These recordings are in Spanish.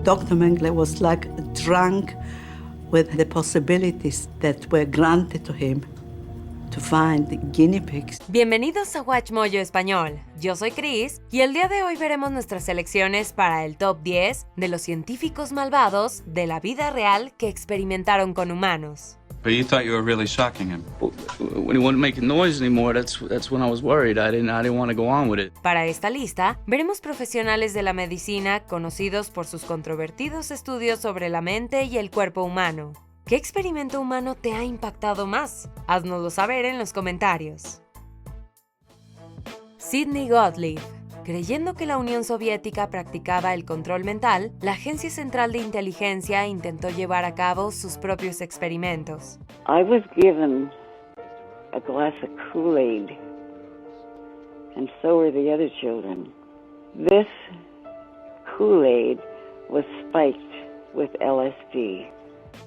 Dr. Mengele was like drunk with the possibilities that were granted to him to find the guinea pigs. Bienvenidos a Watch Mojo Español. Yo soy Chris y el día de hoy veremos nuestras selecciones para el top 10 de los científicos malvados de la vida real que experimentaron con humanos. But you thought you were really shocking him. When he wasn't making noise anymore, that's when I was worried. I didn't want to go on with it. Para esta lista, veremos profesionales de la medicina conocidos por sus controvertidos estudios sobre la mente y el cuerpo humano. ¿Qué experimento humano te ha impactado más? Haznoslo saber en los comentarios. Sidney Gottlieb. Creyendo que la Unión Soviética practicaba el control mental, la Agencia Central de Inteligencia intentó llevar a cabo sus propios experimentos. I was given a glass of Kool-Aid, and so were the other children. This Kool-Aid was spiked with LSD.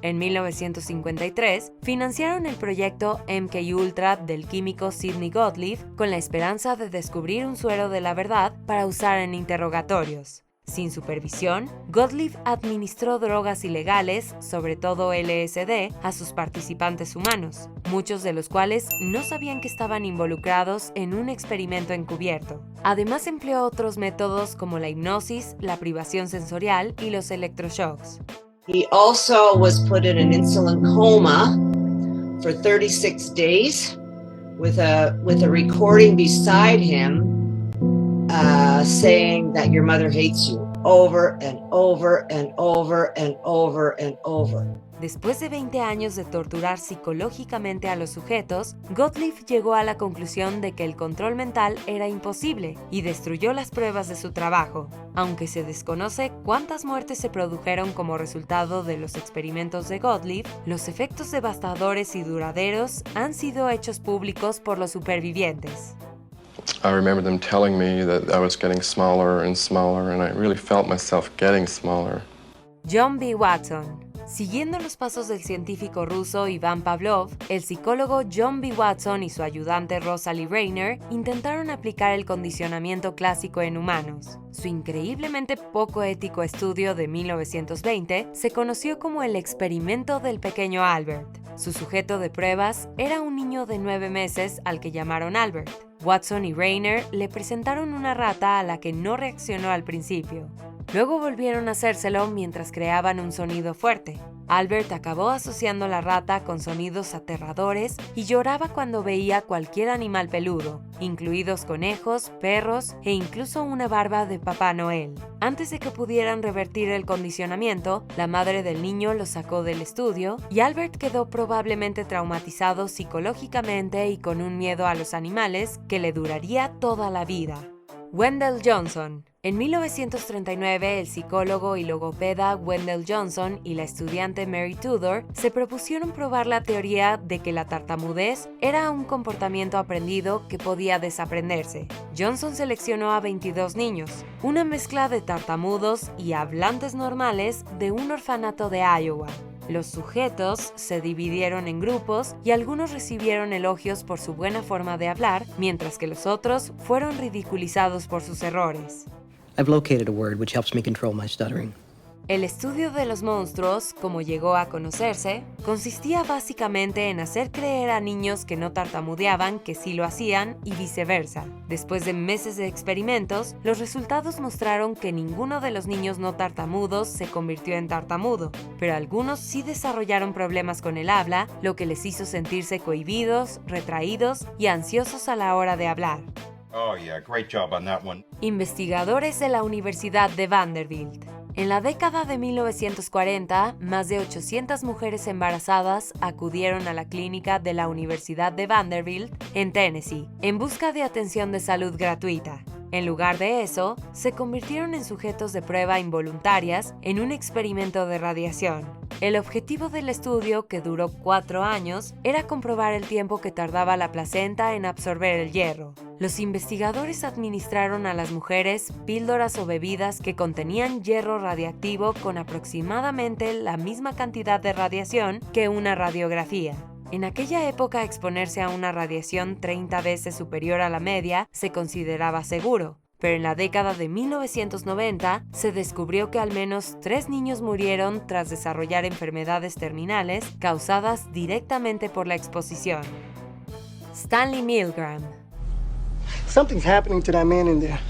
En 1953, financiaron el proyecto MKUltra del químico Sidney Gottlieb con la esperanza de descubrir un suero de la verdad para usar en interrogatorios. Sin supervisión, Gottlieb administró drogas ilegales, sobre todo LSD, a sus participantes humanos, muchos de los cuales no sabían que estaban involucrados en un experimento encubierto. Además, empleó otros métodos como la hipnosis, la privación sensorial y los electroshocks. He also was put in an insulin coma for 36 days with a recording beside him saying that your mother hates you over and over and over and over and over. Después de 20 años de torturar psicológicamente a los sujetos, Gottlieb llegó a la conclusión de que el control mental era imposible y destruyó las pruebas de su trabajo. Aunque se desconoce cuántas muertes se produjeron como resultado de los experimentos de Gottlieb, los efectos devastadores y duraderos han sido hechos públicos por los supervivientes. I remember them telling me that I was getting smaller and smaller, and I really felt myself getting smaller. John B. Watson. Siguiendo los pasos del científico ruso Ivan Pavlov, el psicólogo John B. Watson y su ayudante Rosalie Rayner intentaron aplicar el condicionamiento clásico en humanos. Su increíblemente poco ético estudio de 1920 se conoció como el experimento del pequeño Albert. Su sujeto de pruebas era un niño de 9 meses al que llamaron Albert. Watson y Rayner le presentaron una rata a la que no reaccionó al principio. Luego volvieron a hacérselo mientras creaban un sonido fuerte. Albert acabó asociando la rata con sonidos aterradores y lloraba cuando veía cualquier animal peludo, incluidos conejos, perros e incluso una barba de Papá Noel. Antes de que pudieran revertir el condicionamiento, la madre del niño lo sacó del estudio y Albert quedó probablemente traumatizado psicológicamente y con un miedo a los animales que le duraría toda la vida. Wendell Johnson. En 1939, el psicólogo y logopeda Wendell Johnson y la estudiante Mary Tudor se propusieron probar la teoría de que la tartamudez era un comportamiento aprendido que podía desaprenderse. Johnson seleccionó a 22 niños, una mezcla de tartamudos y hablantes normales de un orfanato de Iowa. Los sujetos se dividieron en grupos y algunos recibieron elogios por su buena forma de hablar, mientras que los otros fueron ridiculizados por sus errores. I've located a word which helps me control my stuttering. El estudio de los monstruos, como llegó a conocerse, consistía básicamente en hacer creer a niños que no tartamudeaban que sí lo hacían y viceversa. Después de meses de experimentos, los resultados mostraron que ninguno de los niños no tartamudos se convirtió en tartamudo, pero algunos sí desarrollaron problemas con el habla, lo que les hizo sentirse cohibidos, retraídos y ansiosos a la hora de hablar. Oh yeah, great job on that one. Investigadores de la Universidad de Vanderbilt. En la década de 1940, más de 800 mujeres embarazadas acudieron a la clínica de la Universidad de Vanderbilt, en Tennessee, en busca de atención de salud gratuita. En lugar de eso, se convirtieron en sujetos de prueba involuntarias en un experimento de radiación. El objetivo del estudio, que duró 4 años, era comprobar el tiempo que tardaba la placenta en absorber el hierro. Los investigadores administraron a las mujeres píldoras o bebidas que contenían hierro radiactivo con aproximadamente la misma cantidad de radiación que una radiografía. En aquella época, exponerse a una radiación 30 veces superior a la media se consideraba seguro, pero en la década de 1990 se descubrió que al menos 3 niños murieron tras desarrollar enfermedades terminales causadas directamente por la exposición. Stanley Milgram. Something's happening to that man in there.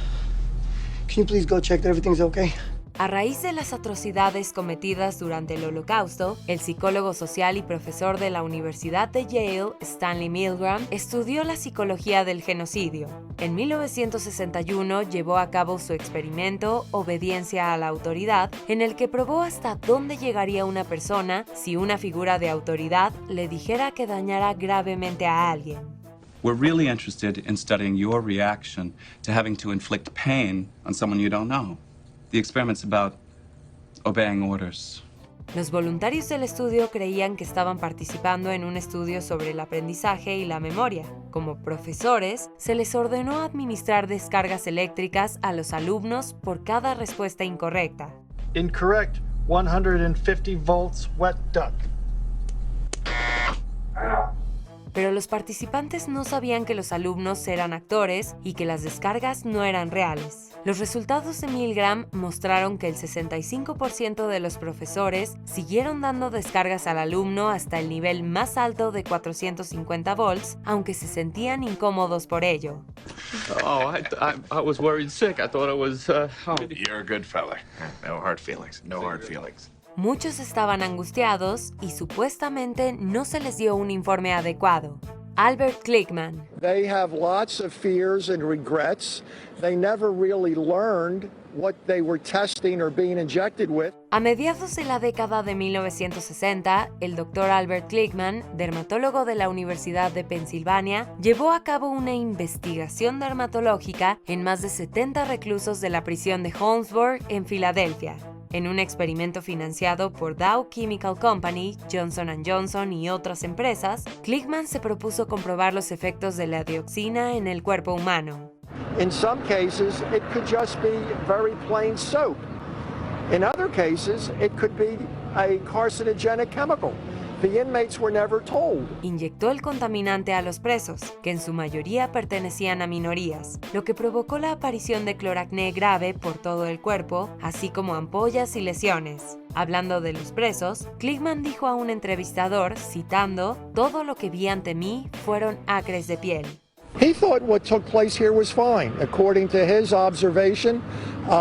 Can you please go check that everything's okay? A raíz de las atrocidades cometidas durante el Holocausto, el psicólogo social y profesor de la Universidad de Yale, Stanley Milgram, estudió la psicología del genocidio. En 1961 llevó a cabo su experimento Obediencia a la Autoridad, en el que probó hasta dónde llegaría una persona si una figura de autoridad le dijera que dañara gravemente a alguien. We're really interested in studying your reaction to having to inflict pain on someone you don't know. The experiment's about obeying orders. Los voluntarios del estudio creían que estaban participando en un estudio sobre el aprendizaje y la memoria. Como profesores, se les ordenó administrar descargas eléctricas a los alumnos por cada respuesta incorrecta. Incorrect. 150 volts wet duct. Pero los participantes no sabían que los alumnos eran actores y que las descargas no eran reales. Los resultados de Milgram mostraron que el 65% de los profesores siguieron dando descargas al alumno hasta el nivel más alto de 450 volts, aunque se sentían incómodos por ello. Oh, I was worried sick. I thought it was, You're a good fella. No hard feelings. No hard feelings. Muchos estaban angustiados y supuestamente no se les dio un informe adecuado. Albert Glickman. They have lots of fears and regrets. They never really learned what they were testing or being injected with. A mediados de la década de 1960, el Dr. Albert Glickman, dermatólogo de la Universidad de Pensilvania, llevó a cabo una investigación dermatológica en más de 70 reclusos de la prisión de Holmesburg en Filadelfia. En un experimento financiado por Dow Chemical Company, Johnson & Johnson y otras empresas, Glickman se propuso comprobar los efectos de la dioxina en el cuerpo humano. In some cases, it could just be very plain soap. In other cases, it could be a carcinogenic chemical. The inmates were never told. Inyectó el contaminante a los presos, que en su mayoría pertenecían a minorías, lo que provocó la aparición de cloracné grave por todo el cuerpo, así como ampollas y lesiones. Hablando de los presos, Glickman dijo a un entrevistador, citando, "Todo lo que vi ante mí fueron acres de piel". He thought what took place here was fine. According to his observation,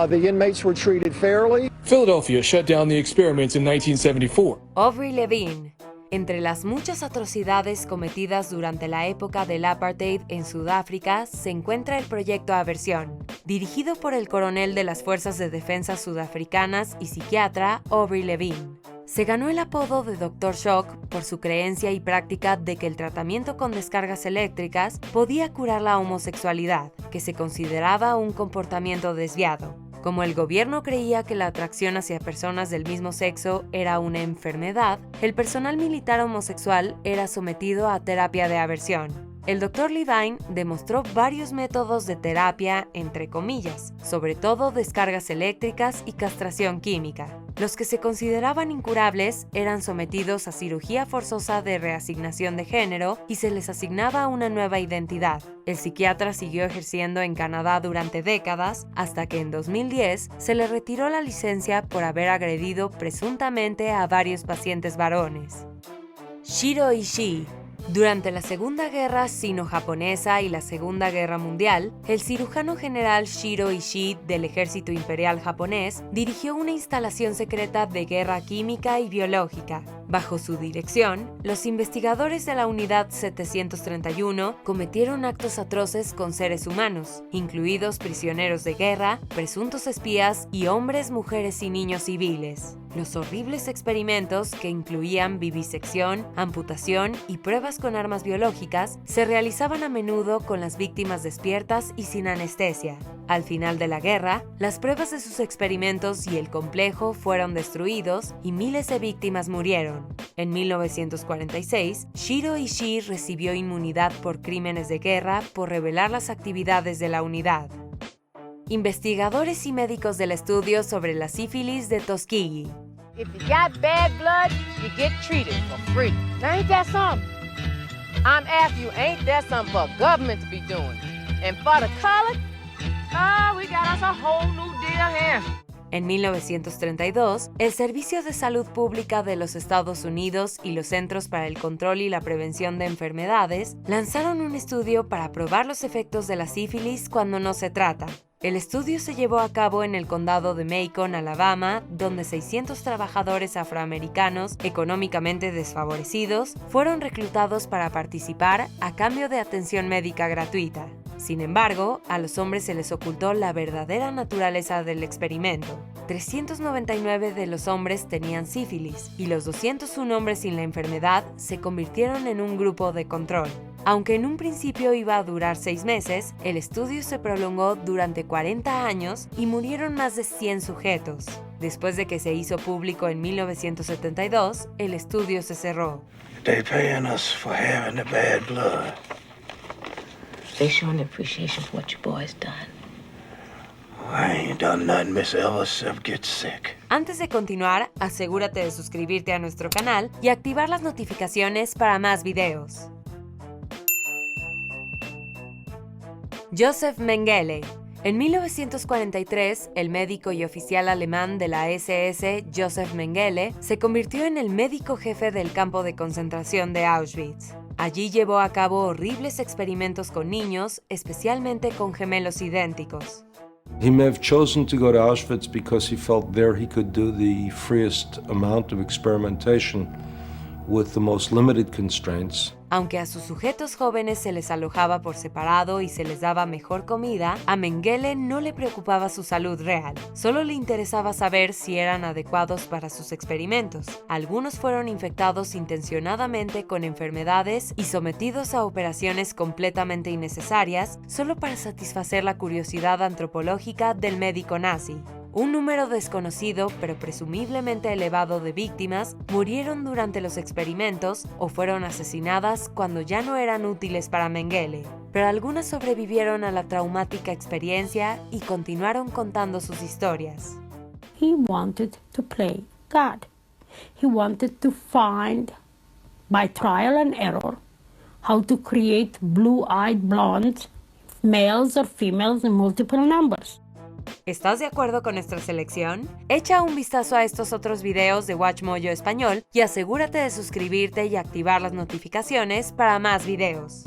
the inmates were treated fairly. Philadelphia shut down the experiments in 1974. Aubrey Levine. Entre las muchas atrocidades cometidas durante la época del apartheid en Sudáfrica se encuentra el Proyecto Aversión, dirigido por el coronel de las Fuerzas de Defensa Sudafricanas y psiquiatra Aubrey Levine. Se ganó el apodo de Dr. Shock por su creencia y práctica de que el tratamiento con descargas eléctricas podía curar la homosexualidad, que se consideraba un comportamiento desviado. Como el gobierno creía que la atracción hacia personas del mismo sexo era una enfermedad, el personal militar homosexual era sometido a terapia de aversión. El Dr. Levine demostró varios métodos de terapia, entre comillas, sobre todo descargas eléctricas y castración química. Los que se consideraban incurables eran sometidos a cirugía forzosa de reasignación de género y se les asignaba una nueva identidad. El psiquiatra siguió ejerciendo en Canadá durante décadas hasta que en 2010 se le retiró la licencia por haber agredido presuntamente a varios pacientes varones. Shiro Ishii. Durante la Segunda Guerra Sino-Japonesa y la Segunda Guerra Mundial, el cirujano general Shiro Ishii del Ejército Imperial Japonés dirigió una instalación secreta de guerra química y biológica. Bajo su dirección, los investigadores de la Unidad 731 cometieron actos atroces con seres humanos, incluidos prisioneros de guerra, presuntos espías y hombres, mujeres y niños civiles. Los horribles experimentos, que incluían vivisección, amputación y pruebas con armas biológicas, se realizaban a menudo con las víctimas despiertas y sin anestesia. Al final de la guerra, las pruebas de sus experimentos y el complejo fueron destruidos y miles de víctimas murieron. En 1946, Shiro Ishii recibió inmunidad por crímenes de guerra por revelar las actividades de la unidad. Investigadores y médicos del estudio sobre la sífilis de Tuskegee. If you got bad blood, you get treated for free. Now ain't that something? I'm asking you, ain't that something for government to be doing? And for the college, Oh, we got us a whole new deal here. En 1932, el Servicio de Salud Pública de los Estados Unidos y los Centros para el Control y la Prevención de Enfermedades lanzaron un estudio para probar los efectos de la sífilis cuando no se trata. El estudio se llevó a cabo en el condado de Macon, Alabama, donde 600 trabajadores afroamericanos económicamente desfavorecidos fueron reclutados para participar a cambio de atención médica gratuita. Sin embargo, a los hombres se les ocultó la verdadera naturaleza del experimento. 399 de los hombres tenían sífilis y los 201 hombres sin la enfermedad se convirtieron en un grupo de control. Aunque en un principio iba a durar 6 meses, el estudio se prolongó durante 40 años y murieron más de 100 sujetos. Después de que se hizo público en 1972, el estudio se cerró. They paying us for having the bad blood. They showing appreciation for what your boy's done. I ain't done nothing, Miss Ellis, except get sick. Antes de continuar, asegúrate de suscribirte a nuestro canal y activar las notificaciones para más videos. Joseph Mengele. En 1943, el médico y oficial alemán de la SS, Joseph Mengele, se convirtió en el médico jefe del campo de concentración de Auschwitz. Allí llevó a cabo horribles experimentos con niños, especialmente con gemelos idénticos. He may have chosen to go to Auschwitz because he felt there he could do the freest amount of experimentation with the most limited constraints. Aunque a sus sujetos jóvenes se les alojaba por separado y se les daba mejor comida, a Mengele no le preocupaba su salud real. Solo le interesaba saber si eran adecuados para sus experimentos. Algunos fueron infectados intencionadamente con enfermedades y sometidos a operaciones completamente innecesarias solo para satisfacer la curiosidad antropológica del médico nazi. Un número desconocido, pero presumiblemente elevado de víctimas, murieron durante los experimentos o fueron asesinadas cuando ya no eran útiles para Mengele. Pero algunas sobrevivieron a la traumática experiencia y continuaron contando sus historias. He wanted to play God. He wanted to find, by trial and error, how to create blue-eyed blondes, males or females in multiple numbers. ¿Estás de acuerdo con nuestra selección? Echa un vistazo a estos otros videos de WatchMojo Español y asegúrate de suscribirte y activar las notificaciones para más videos.